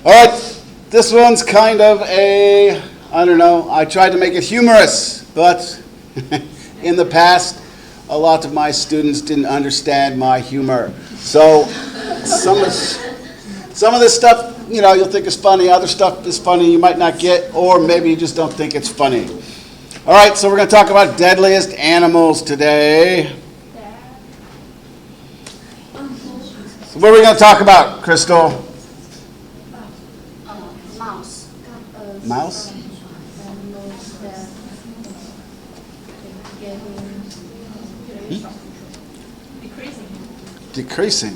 All right, this one's kind of I don't know, I tried to make it humorous, but in the past, a lot of my students didn't understand my humor. So some of this stuff, you'll think is funny. Other stuff is funny you might not get, or maybe you just don't think it's funny. All right, so we're going to talk about Deadliest Animals today. So what are we going to talk about, Crystal? Mouse. Mouse? Decreasing?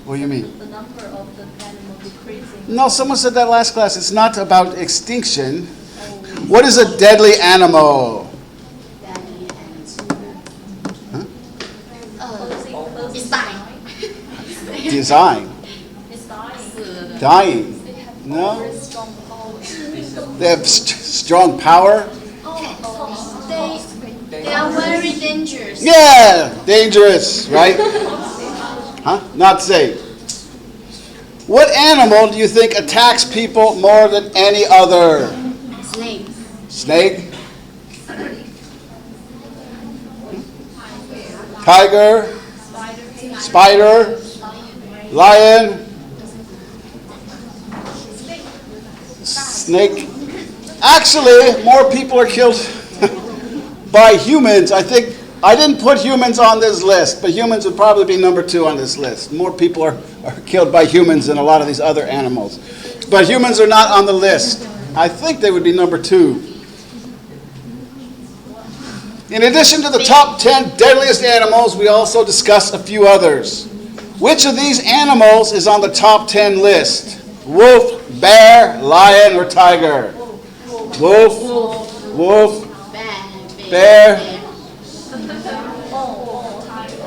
What do you mean? The number of the animal decreasing. No, someone said that last class. It's not about extinction. What is a deadly animal? Huh? It's dying. Design. It's dying. Dying. No? They have strong power? They are very dangerous. Yeah, dangerous, right? Huh? Not safe. What animal do you think attacks people more than any other? Snake. Snake? Tiger? Spider? Lion? Snake? Actually, more people are killed by humans. I think I didn't put humans on this list, but humans would probably be number 2 on this list. More people are killed by humans than a lot of these other animals. But humans are not on the list. I think they would be number 2. In addition to the top 10 deadliest animals, we also discuss a few others. Which of these animals is on the top 10 list? Wolf, bear, lion, or tiger? Wolf, wolf, bear.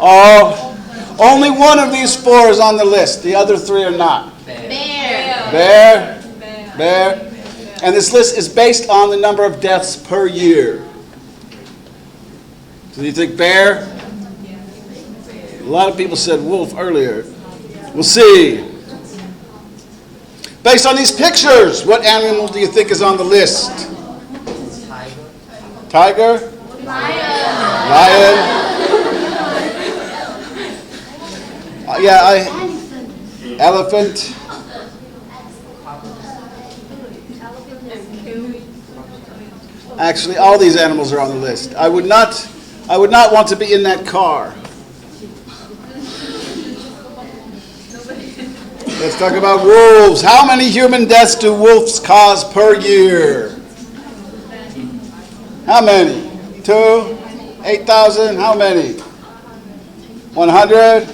Oh, only one of these 4 is on the list. The other 3 are not. Bear. And this list is based on the number of deaths per year. So you think bear? A lot of people said wolf earlier. We'll see. Based on these pictures, what animal do you think is on the list? Tiger? Lion? Elephant. Actually, all these animals are on the list. I would not want to be in that car. Let's talk about wolves. How many human deaths do wolves cause per year? How many? 2? 8,000? How many? 100?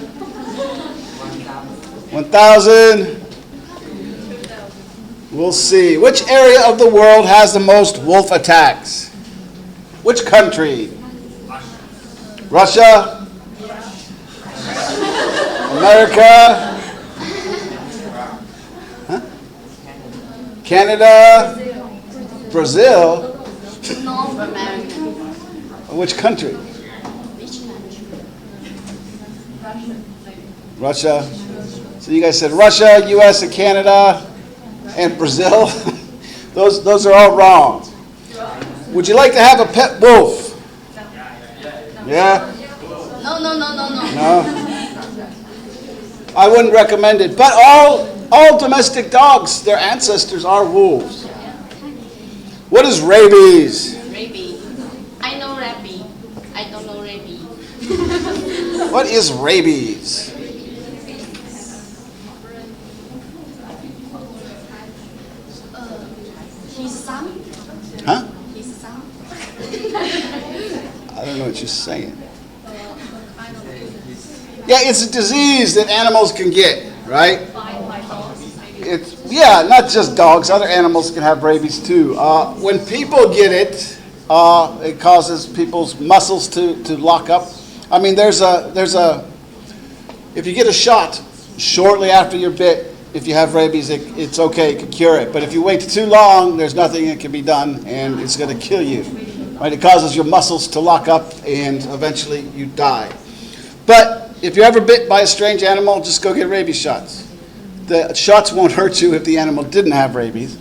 1,000? We'll see. Which area of the world has the most wolf attacks? Which country? Russia? America? Huh? Canada? Brazil? North America. Which country? Which country? Russia. So you guys said Russia, U.S., and Canada, and Brazil. Those are all wrong. Would you like to have a pet wolf? Yeah? No? I wouldn't recommend it. But all domestic dogs, their ancestors are wolves. What is rabies? Rabies. I know rabies. I don't know rabies. What is rabies? His son? Huh? His son? I don't know what you're saying. Yeah, it's a disease that animals can get, right? Not just dogs. Other animals can have rabies too. When people get it, it causes people's muscles to lock up. I mean, there's a. If you get a shot shortly after you're bit, if you have rabies, it's okay, it can cure it. But if you wait too long, there's nothing that can be done, and it's going to kill you. Right? It causes your muscles to lock up, and eventually you die. But if you're ever bit by a strange animal, just go get rabies shots. The shots won't hurt you if the animal didn't have rabies.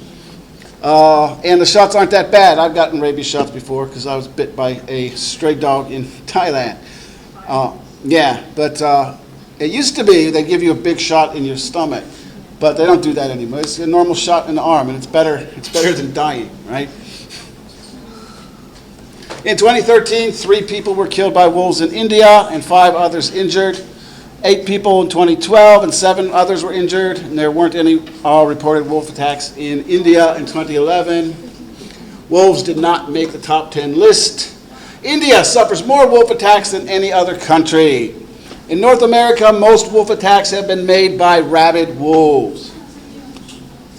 And the shots aren't that bad. I've gotten rabies shots before because I was bit by a stray dog in Thailand. It used to be they'd give you a big shot in your stomach, but they don't do that anymore. It's a normal shot in the arm, and it's better than dying, right? In 2013, 3 people were killed by wolves in India and 5 others injured. 8 people in 2012 and 7 others were injured, and there weren't any reported wolf attacks in India in 2011. Wolves did not make the top 10 list. India suffers more wolf attacks than any other country. In North America, most wolf attacks have been made by rabid wolves.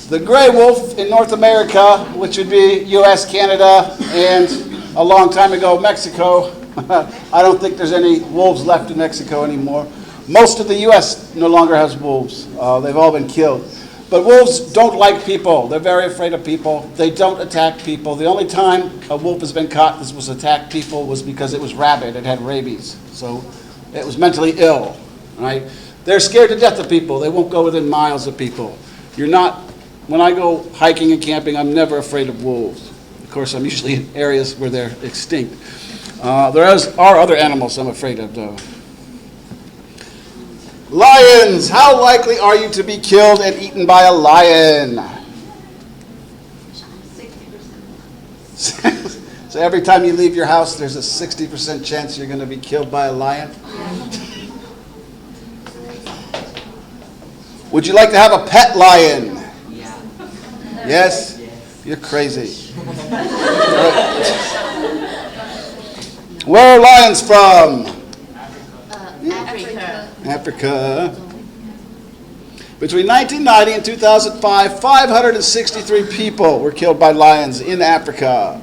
The gray wolf in North America, which would be U.S., Canada, and a long time ago Mexico, I don't think there's any wolves left in Mexico anymore. Most of the U.S. no longer has wolves. They've all been killed. But wolves don't like people. They're very afraid of people. They don't attack people. The only time a wolf has been caught that was attacked people was because it was rabid. It had rabies. So it was mentally ill, right? They're scared to death of people. They won't go within miles of people. When I go hiking and camping, I'm never afraid of wolves. Of course, I'm usually in areas where they're extinct. There are other animals I'm afraid of, though. Lions. How likely are you to be killed and eaten by a lion? 60%. So every time you leave your house, there's a 60% chance you're going to be killed by a lion? Would you like to have a pet lion? Yeah. Yes? You're crazy. Where are lions from? Africa. Between 1990 and 2005, 563 people were killed by lions in Africa.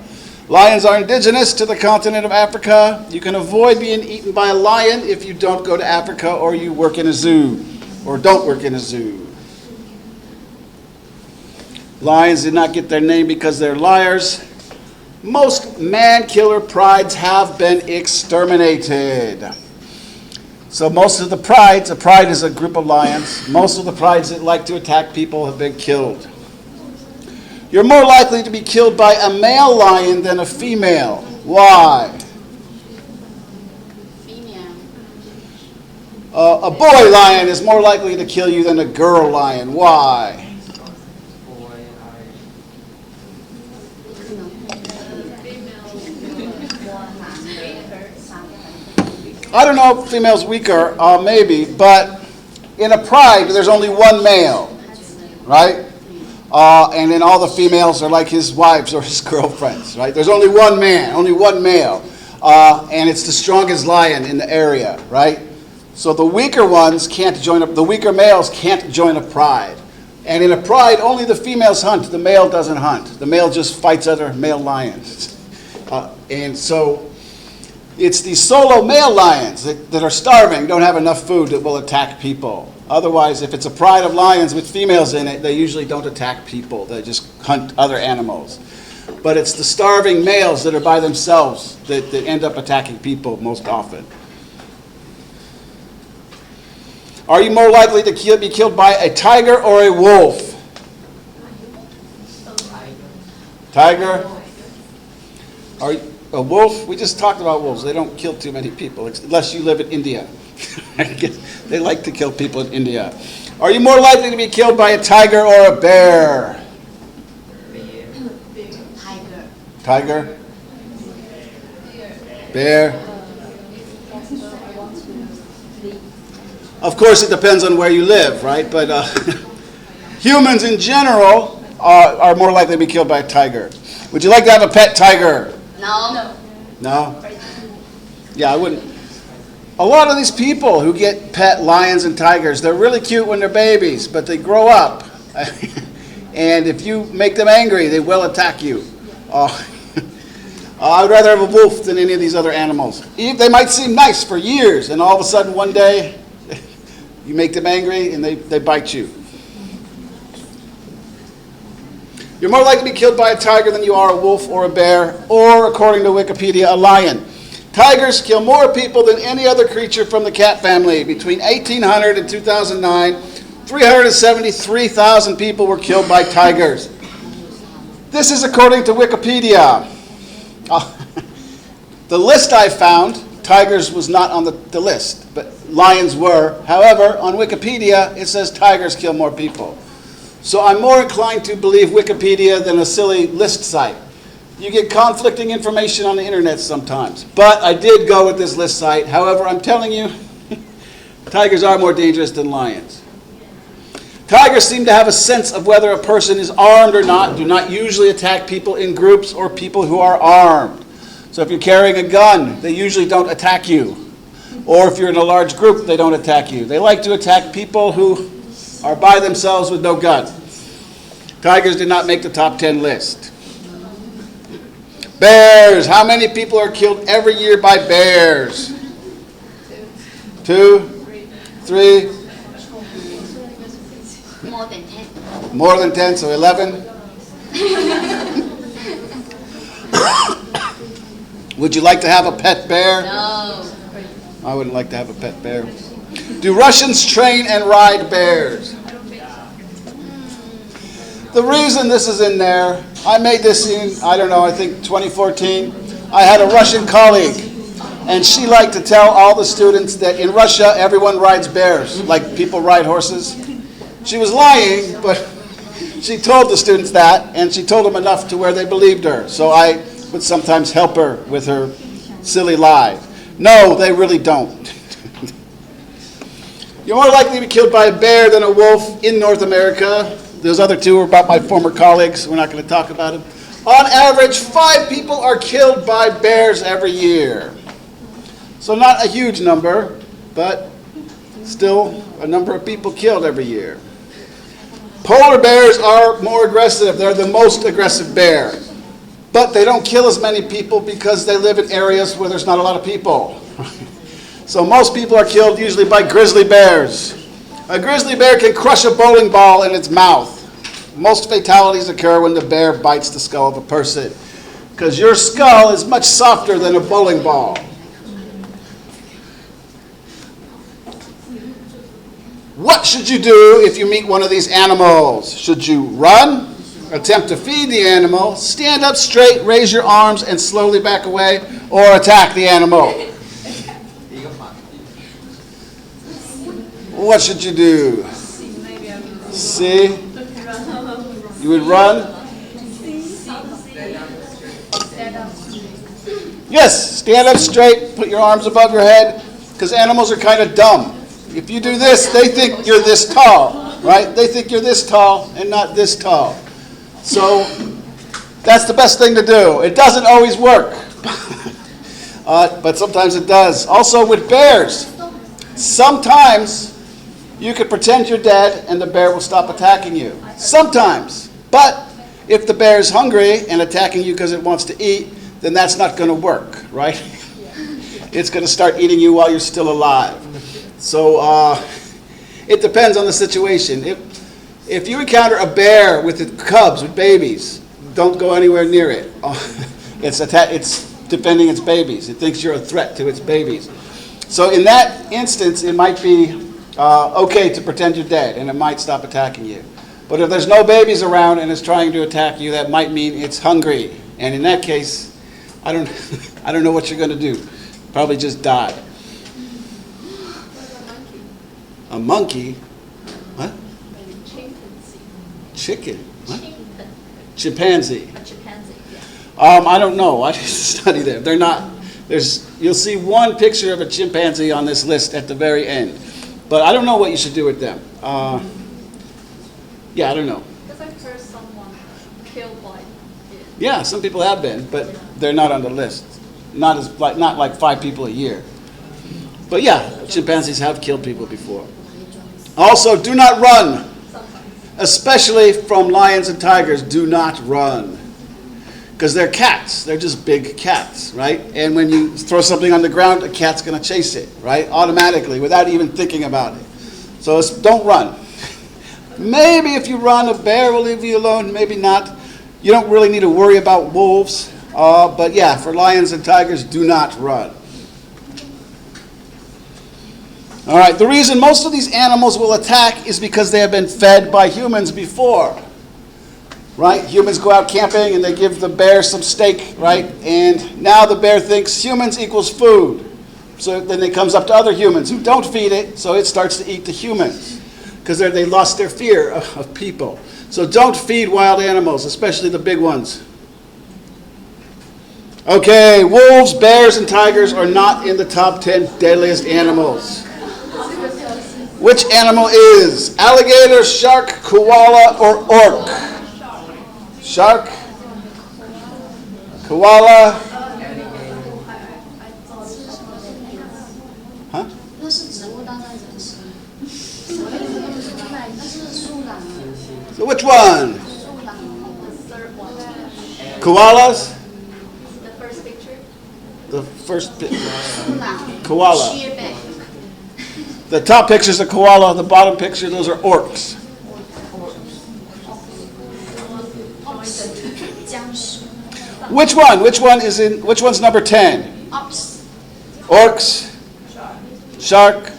Lions are indigenous to the continent of Africa. You can avoid being eaten by a lion if you don't go to Africa or you work in a zoo or don't work in a zoo. Lions did not get their name because they're liars. Most man-killer prides have been exterminated. So most of the prides, a pride is a group of lions, most of the prides that like to attack people have been killed. You're more likely to be killed by a male lion than a female. Why? Female. A boy lion is more likely to kill you than a girl lion. Why? I don't know if female's weaker, maybe, but in a pride, there's only one male, right? And then all the females are like his wives or his girlfriends, right? There's only one man, only one male, and it's the strongest lion in the area, right? So the weaker ones can't join up, the weaker males can't join a pride. And in a pride, only the females hunt, the male doesn't hunt. The male just fights other male lions. And so it's these solo male lions that are starving, don't have enough food, that will attack people. Otherwise, if it's a pride of lions with females in it, they usually don't attack people. They just hunt other animals. But it's the starving males that are by themselves that end up attacking people most often. Are you more likely to be killed by a tiger or a wolf? Tiger? Are you a wolf? We just talked about wolves. They don't kill too many people, unless you live in India. They like to kill people in India. Are you more likely to be killed by a tiger or a bear? Tiger. Tiger? Bear? Of course, it depends on where you live, right? But humans in general are more likely to be killed by a tiger. Would you like to have a pet tiger? No. No? Yeah, I wouldn't. A lot of these people who get pet lions and tigers, they're really cute when they're babies, but they grow up. And if you make them angry, they will attack you. I'd rather have a wolf than any of these other animals. They might seem nice for years, and all of a sudden one day, you make them angry and they bite you. You're more likely to be killed by a tiger than you are a wolf or a bear, or, according to Wikipedia, a lion. Tigers kill more people than any other creature from the cat family. Between 1800 and 2009, 373,000 people were killed by tigers. This is according to Wikipedia. The list I found, tigers was not on the list, but lions were. However, on Wikipedia, it says tigers kill more people. So I'm more inclined to believe Wikipedia than a silly list site. You get conflicting information on the internet sometimes. But I did go with this list site. However, I'm telling you, tigers are more dangerous than lions. Tigers seem to have a sense of whether a person is armed or not, do not usually attack people in groups or people who are armed. So if you're carrying a gun, they usually don't attack you. Or if you're in a large group, they don't attack you. They like to attack people who are by themselves with no gun. Tigers did not make the top 10 list. Bears. How many people are killed every year by bears? 2? 3? More than 10. More than 10, so 11. Would you like to have a pet bear? No. I wouldn't like to have a pet bear. Do Russians train and ride bears? The reason this is in there, I made this in, I don't know, I think 2014. I had a Russian colleague, and she liked to tell all the students that in Russia, everyone rides bears, like people ride horses. She was lying, but she told the students that, and she told them enough to where they believed her. So I would sometimes help her with her silly lie. No, they really don't. You're more likely to be killed by a bear than a wolf in North America. Those other two are about my former colleagues. We're not going to talk about them. On average, 5 people are killed by bears every year. So not a huge number, but still a number of people killed every year. Polar bears are more aggressive. They're the most aggressive bear. But they don't kill as many people because they live in areas where there's not a lot of people. So most people are killed usually by grizzly bears. A grizzly bear can crush a bowling ball in its mouth. Most fatalities occur when the bear bites the skull of a person, because your skull is much softer than a bowling ball. What should you do if you meet one of these animals? Should you run, attempt to feed the animal, stand up straight, raise your arms, and slowly back away, or attack the animal? What should you do? See? You would run? Yes, stand up straight, put your arms above your head, because animals are kind of dumb. If you do this, they think you're this tall, right? They think you're this tall and not this tall. So that's the best thing to do. It doesn't always work, but sometimes it does. Also with bears, sometimes you could pretend you're dead and the bear will stop attacking you. Sometimes. But if the bear is hungry and attacking you because it wants to eat, then that's not going to work, right? It's going to start eating you while you're still alive. So it depends on the situation. If you encounter a bear with its cubs, with babies, don't go anywhere near it. It's defending its babies. It thinks you're a threat to its babies. So in that instance, it might be okay to pretend you're dead, and it might stop attacking you. But if there's no babies around and it's trying to attack you, that might mean it's hungry. And in that case, I don't know what you're going to do. Probably just die. A monkey? What? Chicken? What? Chimpanzee. A chimpanzee, yeah. I don't know. I didn't study them. They're not. You'll see one picture of a chimpanzee on this list at the very end. But I don't know what you should do with them. Yeah, I don't know. Because I've heard someone killed by it. Yeah, some people have been, but they're not on the list. Not like 5 people a year. But yeah, chimpanzees have killed people before. Also, do not run. Especially from lions and tigers, do not run. Because they're cats. They're just big cats, right? And when you throw something on the ground, a cat's going to chase it, right? Automatically, without even thinking about it. So don't run. Maybe if you run, a bear will leave you alone. Maybe not. You don't really need to worry about wolves. But yeah, for lions and tigers, do not run. All right, the reason most of these animals will attack is because they have been fed by humans before. Right? Humans go out camping and they give the bear some steak, right? And now the bear thinks humans equals food. So then it comes up to other humans who don't feed it, so it starts to eat the humans because they lost their fear of people. So don't feed wild animals, especially the big ones. Okay, wolves, bears, and tigers are not in the top 10 deadliest animals. Which animal is alligator, shark, koala, or orc? Shark, koala, huh? 那是植物大战人士，那是树懒， So which one? 树懒。 The third one. Koalas? The first picture. The first树懒， koala. 靴背， The top picture is a koala. The bottom picture, those are orcs. 僵尸 Which one? Which one is in? Which one's number 10? ，ox， Orcs, shark.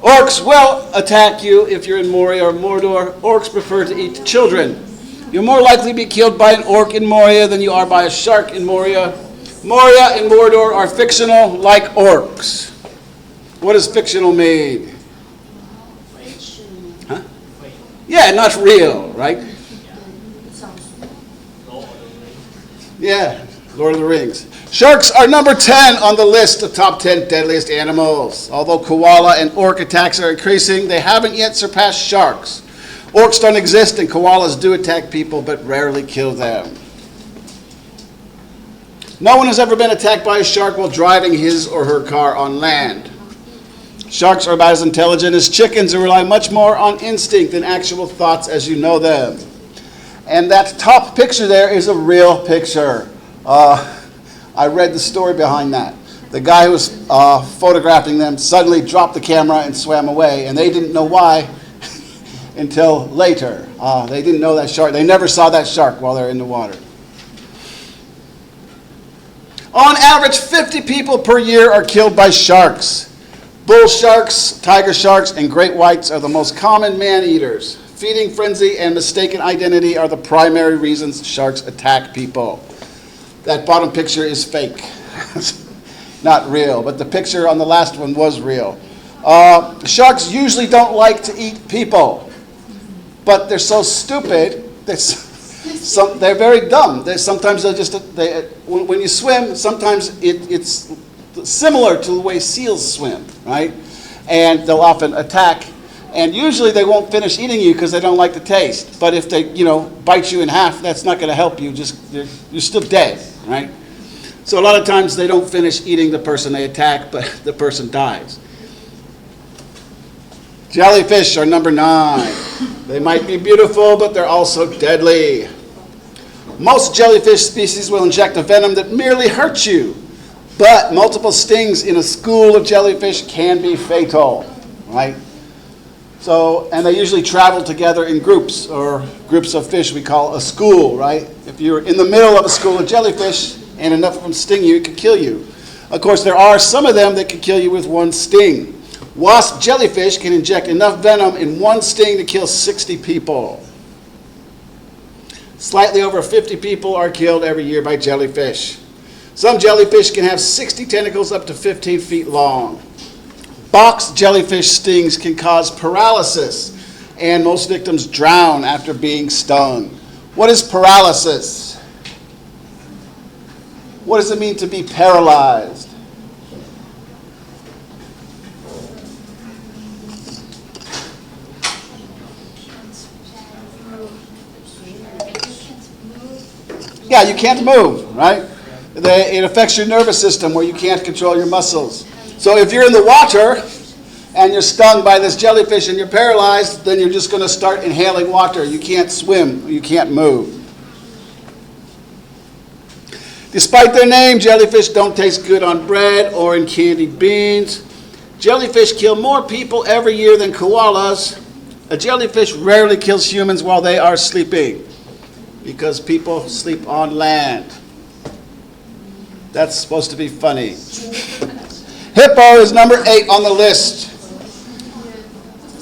Orcs will attack you if you're in Moria or Mordor. Orcs prefer to eat children. You're more likely to be killed by an orc in Moria than you are by a shark in Moria. Moria and Mordor are fictional, like orcs. What does fictional mean? Huh? Yeah, not real, right? Yeah, Lord of the Rings. Sharks are number 10 on the list of top 10 deadliest animals. Although koala and orc attacks are increasing, they haven't yet surpassed sharks. Orcs don't exist and koalas do attack people but rarely kill them. No one has ever been attacked by a shark while driving his or her car on land. Sharks are about as intelligent as chickens and rely much more on instinct than actual thoughts as you know them. And that top picture there is a real picture. I read the story behind that. The guy who was photographing them suddenly dropped the camera and swam away, and they didn't know why until later. They didn't know that shark. They never saw that shark while they're in the water. On average, 50 people per year are killed by sharks. Bull sharks, tiger sharks, and great whites are the most common man-eaters. Feeding frenzy and mistaken identity are the primary reasons sharks attack people. That bottom picture is fake. Not real, but the picture on the last one was real. Sharks usually don't like to eat people, but they're so stupid, they're very dumb. Sometimes when you swim, sometimes it's similar to the way seals swim, right? And they'll often attack. And usually they won't finish eating you because they don't like the taste. But if they, bite you in half, that's not going to help you. You're still dead, right? So a lot of times they don't finish eating the person they attack, but the person dies. Jellyfish are number 9. They might be beautiful, but they're also deadly. Most jellyfish species will inject a venom that merely hurts you, but multiple stings in a school of jellyfish can be fatal, right? So, and they usually travel together in groups, or groups of fish we call a school, right? If you're in the middle of a school of jellyfish and enough of them sting you, it can kill you. Of course, there are some of them that can kill you with one sting. Wasp jellyfish can inject enough venom in one sting to kill 60 people. Slightly over 50 people are killed every year by jellyfish. Some jellyfish can have 60 tentacles up to 15 feet long. Box jellyfish stings can cause paralysis, and most victims drown after being stung. What is paralysis? What does it mean to be paralyzed? Yeah, you can't move, right? It affects your nervous system where you can't control your muscles. So if you're in the water and you're stung by this jellyfish and you're paralyzed, then you're just going to start inhaling water. You can't swim. You can't move. Despite their name, jellyfish don't taste good on bread or in candied beans. Jellyfish kill more people every year than koalas. A jellyfish rarely kills humans while they are sleeping because people sleep on land. That's supposed to be funny. Hippo is number 8 on the list.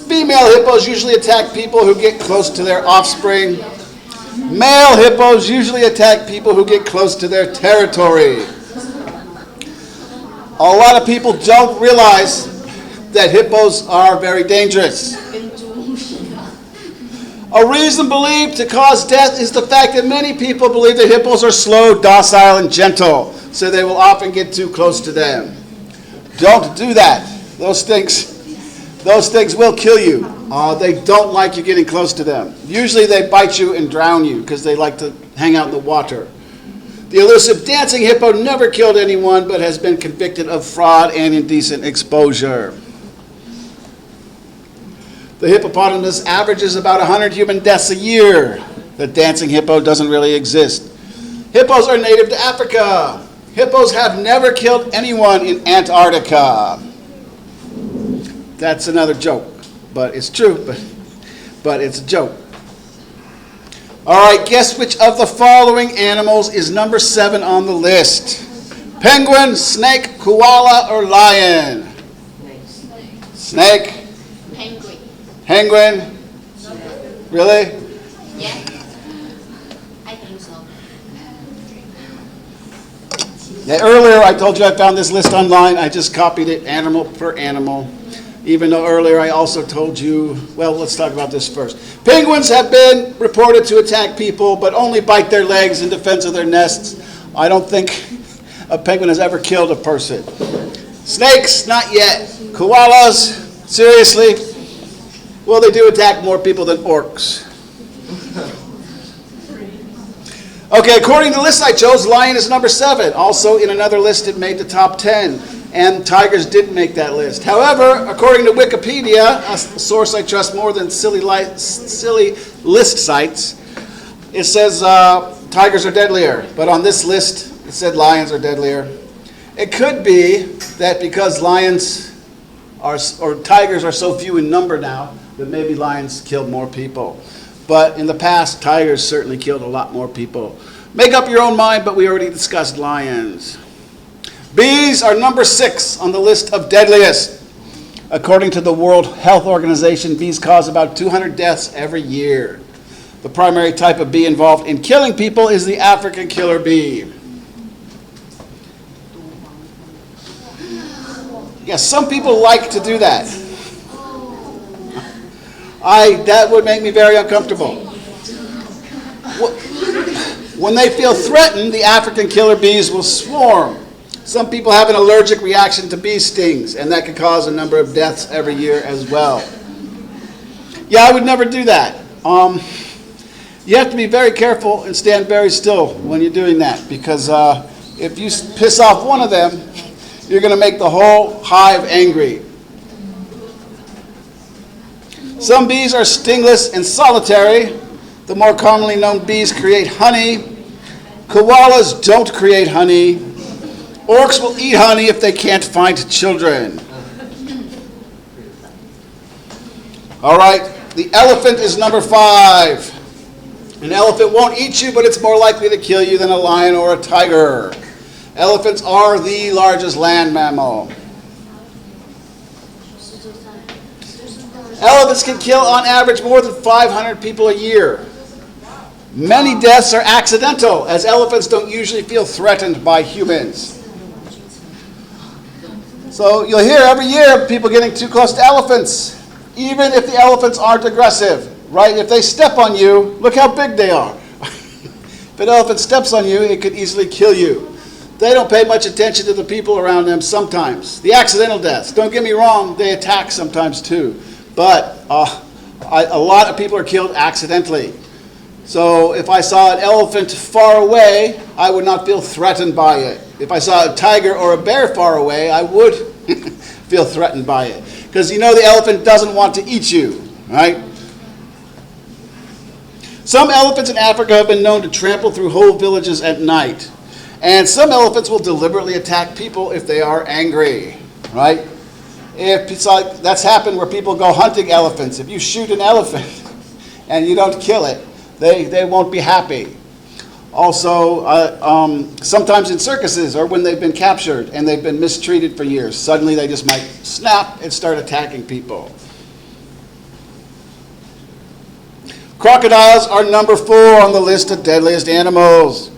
Female hippos usually attack people who get close to their offspring. Male hippos usually attack people who get close to their territory. A lot of people don't realize that hippos are very dangerous. A reason believed to cause death is the fact that many people believe that hippos are slow, docile, and gentle, so they will often get too close to them. Don't do that. Those things will kill you. They don't like you getting close to them. Usually they bite you and drown you because they like to hang out in the water. The elusive dancing hippo never killed anyone but has been convicted of fraud and indecent exposure. The hippopotamus averages about 100 human deaths a year. The dancing hippo doesn't really exist. Hippos are native to Africa. Hippos have never killed anyone in Antarctica. That's another joke, but it's true, but it's a joke. All right, guess which of the following animals is number 7 on the list? Penguin, snake, koala, or lion? Snake. Penguin. Penguin? Really? Yeah. I think so. Yeah, earlier I told you I found this list online. I just copied it animal per animal. Even though earlier I also told you, well, let's talk about this first. Penguins have been reported to attack people, but only bite their legs in defense of their nests. I don't think a penguin has ever killed a person. Snakes, not yet. Koalas, seriously? Well, they do attack more people than orcs. Okay, according to the list I chose, lion is number 7. Also, in another list, it made the top 10. And tigers didn't make that list. However, according to Wikipedia, a source I trust more than silly list sites, it says tigers are deadlier. But on this list, it said lions are deadlier. It could be that because tigers are so few in number now, that maybe lions killed more people. But in the past, tigers certainly killed a lot more people. Make up your own mind, but we already discussed lions. Bees are number 6 on the list of deadliest. According to the World Health Organization, bees cause about 200 deaths every year. The primary type of bee involved in killing people is the African killer bee. Yes, some people like to do that. That would make me very uncomfortable. When they feel threatened, the African killer bees will swarm. Some people have an allergic reaction to bee stings, and that can cause a number of deaths every year as well. Yeah, I would never do that. You have to be very careful and stand very still when you're doing that, because if you piss off one of them, you're going to make the whole hive angry. Some bees are stingless and solitary. The more commonly known bees create honey. Koalas don't create honey. Orcs will eat honey if they can't find children. All right, the elephant is number 5. An elephant won't eat you, but it's more likely to kill you than a lion or a tiger. Elephants are the largest land mammal. Elephants can kill on average more than 500 people a year. Many deaths are accidental, as elephants don't usually feel threatened by humans. So you'll hear every year people getting too close to elephants, even if the elephants aren't aggressive, right? If they step on you, look how big they are. If an elephant steps on you, it could easily kill you. They don't pay much attention to the people around them sometimes. The accidental deaths, don't get me wrong, they attack sometimes too. But a lot of people are killed accidentally. So if I saw an elephant far away, I would not feel threatened by it. If I saw a tiger or a bear far away, I would feel threatened by it. Because you know the elephant doesn't want to eat you, right? Some elephants in Africa have been known to trample through whole villages at night. And some elephants will deliberately attack people if they are angry, right? If it's like, that's happened where people go hunting elephants. If you shoot an elephant and you don't kill it, they won't be happy. Also, sometimes in circuses or when they've been captured and they've been mistreated for years, suddenly they just might snap and start attacking people. Crocodiles are number 4 on the list of deadliest animals.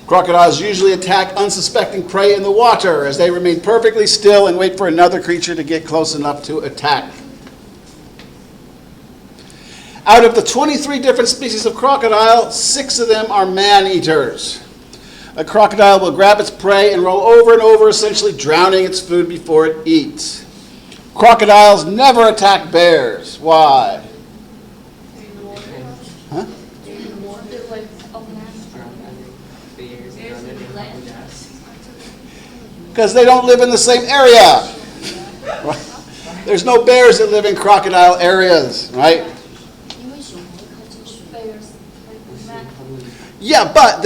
Crocodiles usually attack unsuspecting prey in the water as they remain perfectly still and wait for another creature to get close enough to attack. Out of the 23 different species of crocodile, 6 of them are man-eaters. A crocodile will grab its prey and roll over and over, essentially drowning its food before it eats. Crocodiles never attack bears. Why? Huh? Because they don't live in the same area. There's no bears that live in crocodile areas, right? 因为熊会靠近水。 Yeah, but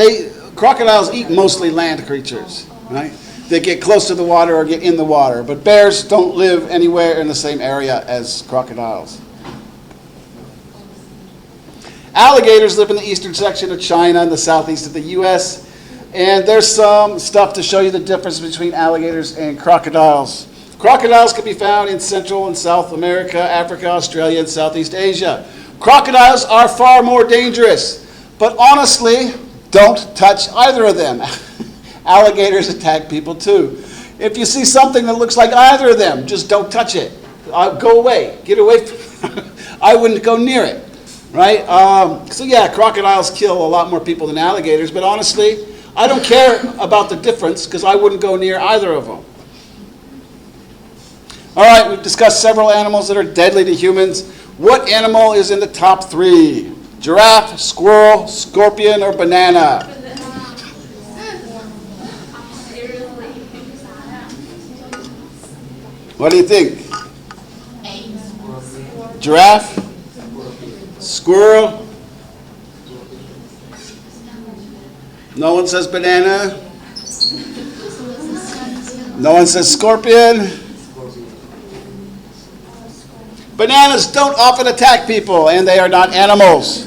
crocodiles eat mostly land creatures, right? They get close to the water or get in the water. But bears don't live anywhere in the same area as crocodiles. Alligators live in the eastern section of China and the southeast of the U.S. And there's some stuff to show you the difference between alligators and crocodiles. Crocodiles can be found in Central and South America, Africa, Australia, and Southeast Asia. Crocodiles are far more dangerous. But honestly, don't touch either of them. Alligators attack people too. If you see something that looks like either of them, just don't touch it. Go away. Get away from I wouldn't go near it. Right? So yeah, crocodiles kill a lot more people than alligators, but honestly, I don't care about the difference because I wouldn't go near either of them. All right, we've discussed several animals that are deadly to humans. What animal is in the top 3? Giraffe, squirrel, scorpion, or banana? What do you think? Giraffe? Squirrel? No one says banana? No one says scorpion? Bananas don't often attack people, and they are not animals.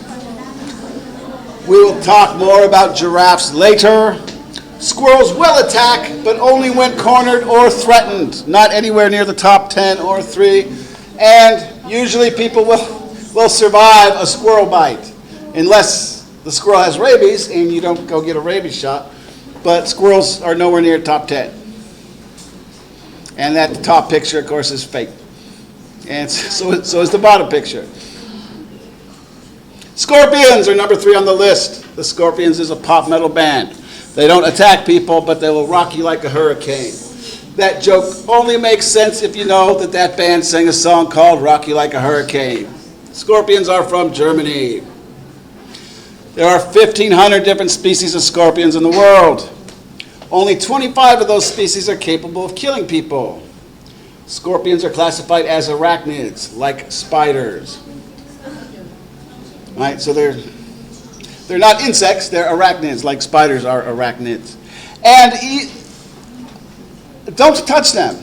We will talk more about giraffes later. Squirrels will attack, but only when cornered or threatened, not anywhere near the top 10 or 3. And usually people will survive a squirrel bite, unless the squirrel has rabies and you don't go get a rabies shot. But squirrels are nowhere near top 10. And that top picture, of course, is fake. And so is the bottom picture. Scorpions are number 3 on the list. The Scorpions is a pop metal band. They don't attack people, but they will rock you like a hurricane. That joke only makes sense if you know that band sang a song called Rock You Like a Hurricane. Scorpions are from Germany. There are 1,500 different species of scorpions in the world. Only 25 of those species are capable of killing people. Scorpions are classified as arachnids, like spiders. Right? So they're not insects, they're arachnids, like spiders are arachnids. And don't touch them.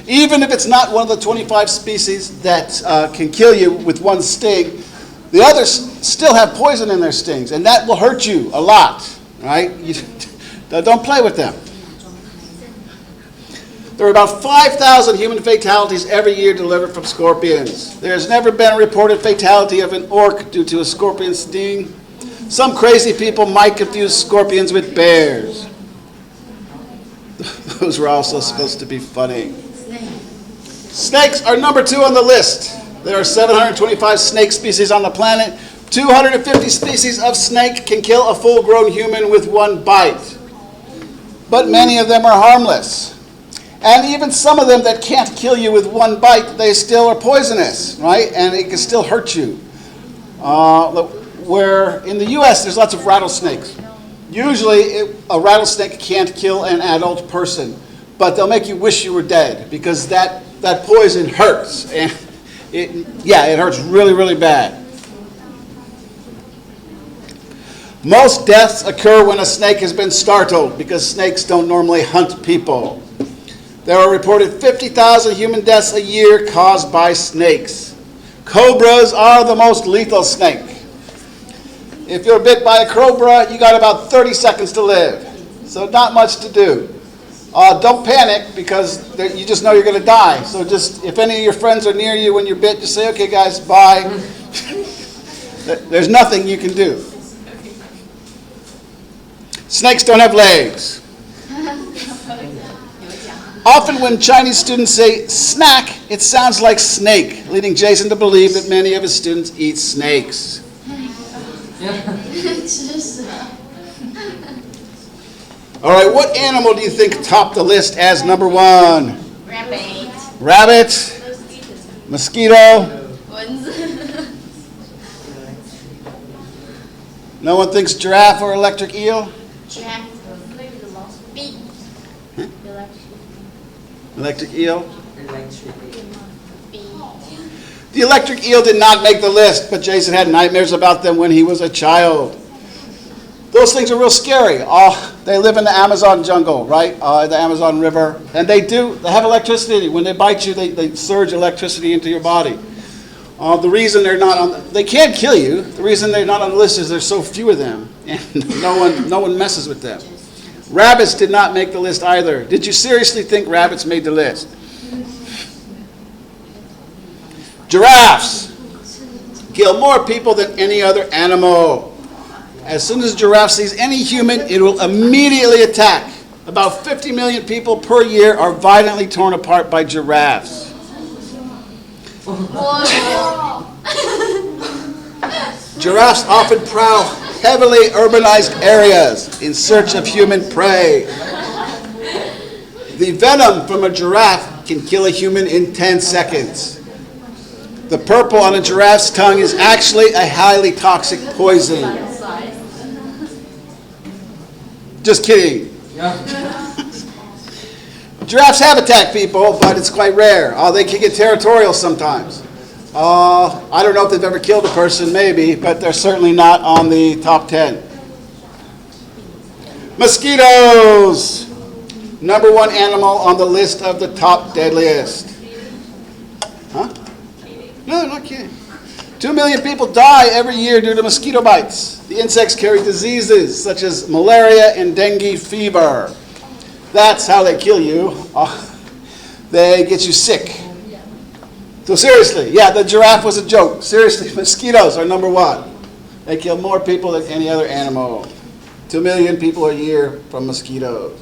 Even if it's not one of the 25 species that can kill you with one sting, the others still have poison in their stings, and that will hurt you a lot. Right? Don't play with them. There are about 5,000 human fatalities every year delivered from scorpions. There has never been a reported fatality of an orc due to a scorpion sting. Some crazy people might confuse scorpions with bears. Those were also supposed to be funny. Snakes are number 2 on the list. There are 725 snake species on the planet. 250 species of snake can kill a full-grown human with one bite. But many of them are harmless. And even some of them that can't kill you with one bite, they still are poisonous, right? And it can still hurt you. Where in the U.S. there's lots of rattlesnakes. Usually a rattlesnake can't kill an adult person, but they'll make you wish you were dead because that poison hurts. And it hurts really, really bad. Most deaths occur when a snake has been startled because snakes don't normally hunt people. There are reported 50,000 human deaths a year caused by snakes. Cobras are the most lethal snake. If you're bit by a cobra, you got about 30 seconds to live. So not much to do. Don't panic because you just know you're going to die. So just, if any of your friends are near you when you're bit, just say, okay guys, bye. There's nothing you can do. Snakes don't have legs. Often when Chinese students say snack, it sounds like snake, leading Jason to believe that many of his students eat snakes. All right, what animal do you think topped the list as number one? Rabbit. Rabbit? Mosquito? No one thinks giraffe or electric eel? Giraffe. Bee. Electric eel? Bee. The electric eel did not make the list, but Jason had nightmares about them when he was a child. Those things are real scary. They live in the Amazon jungle, right? The Amazon River. And they have electricity. When they bite you, they surge electricity into your body. The reason they can't kill you. The reason they're not on the list is there's so few of them. And no one messes with them. Rabbits did not make the list either. Did you seriously think rabbits made the list? Giraffes kill more people than any other animal. As soon as a giraffe sees any human, it will immediately attack. About 50 million people per year are violently torn apart by giraffes. Giraffes often prowl heavily urbanized areas in search of human prey. The venom from a giraffe can kill a human in 10 seconds. The purple on a giraffe's tongue is actually a highly toxic poison. Just kidding. Giraffes have attacked people, but it's quite rare. They can get territorial sometimes. I don't know if they've ever killed a person, maybe, but they're certainly not on the top 10. Mosquitoes! Number one animal on the list of the top deadliest. Huh? No, not kidding. 2 million people die every year due to mosquito bites. The insects carry diseases such as malaria and dengue fever. That's how they kill you. They get you sick. So seriously, yeah, the giraffe was a joke. Seriously, mosquitoes are number one. They kill more people than any other animal. 2 million people a year from mosquitoes.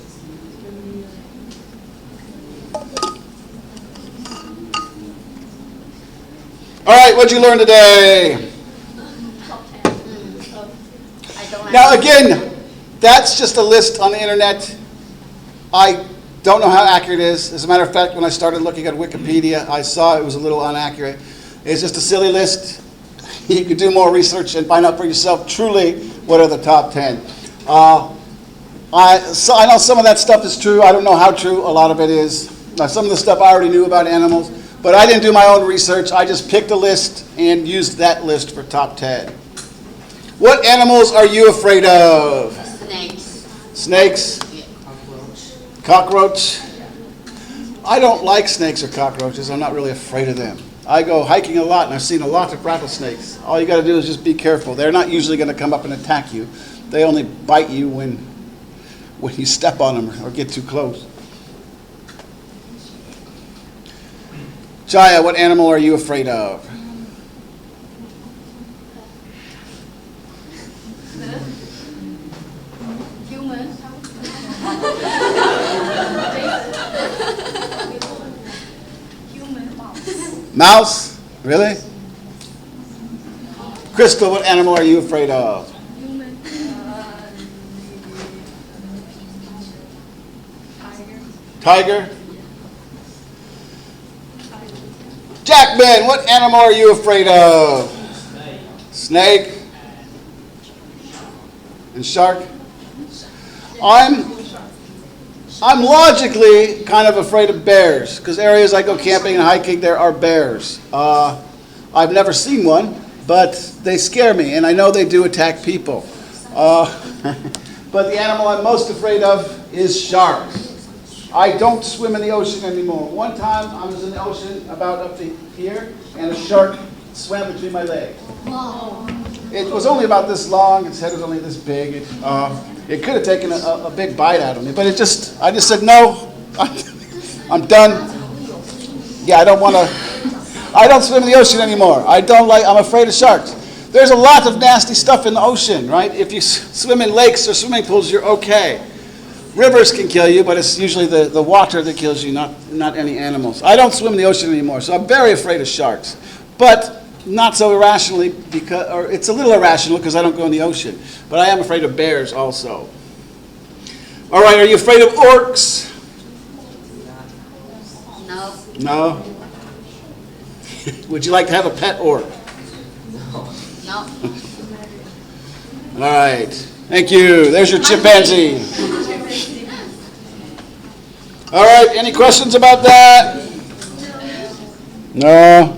All right, what'd you learn today? Now again, that's just a list on the internet. I don't know how accurate it is. As a matter of fact, when I started looking at Wikipedia, I saw it was a little inaccurate. It's just a silly list. You could do more research and find out for yourself truly what are the top 10. I know some of that stuff is true. I don't know how true a lot of it is. Some of the stuff I already knew about animals, but I didn't do my own research. I just picked a list and used that list for top 10. What animals are you afraid of? Snakes. Snakes? Cockroach? I don't like snakes or cockroaches. I'm not really afraid of them. I go hiking a lot and I've seen a lot of rattlesnakes. All you got to do is just be careful. They're not usually going to come up and attack you. They only bite you when you step on them or get too close. Jaya, what animal are you afraid of? Human. Human mouse. Mouse? Really? Crystal, what animal are you afraid of? Human. Tiger. Tiger? Jackman, what animal are you afraid of? Snake? And shark? I'm logically kind of afraid of bears because areas I go camping and hiking, there are bears. I've never seen one, but they scare me, and I know they do attack people. But the animal I'm most afraid of is sharks. I don't swim in the ocean anymore. One time I was in the ocean about up to here, and a shark swam between my legs. Wow. It was only about this long. Its head was only this big. It could have taken a big bite out of me, but I just said no. I'm done. Yeah, I don't swim in the ocean anymore. I'm afraid of sharks. There's a lot of nasty stuff in the ocean, right? If you swim in lakes or swimming pools, you're okay. Rivers can kill you, but it's usually the water that kills you, not any animals. I don't swim in the ocean anymore, so I'm very afraid of sharks. But not so irrationally, or it's a little irrational because I don't go in the ocean. But I am afraid of bears also. All right, are you afraid of orcs? No. No? Would you like to have a pet orc? No. All right. Thank you. There's your chimpanzee. All right. Any questions about that? No.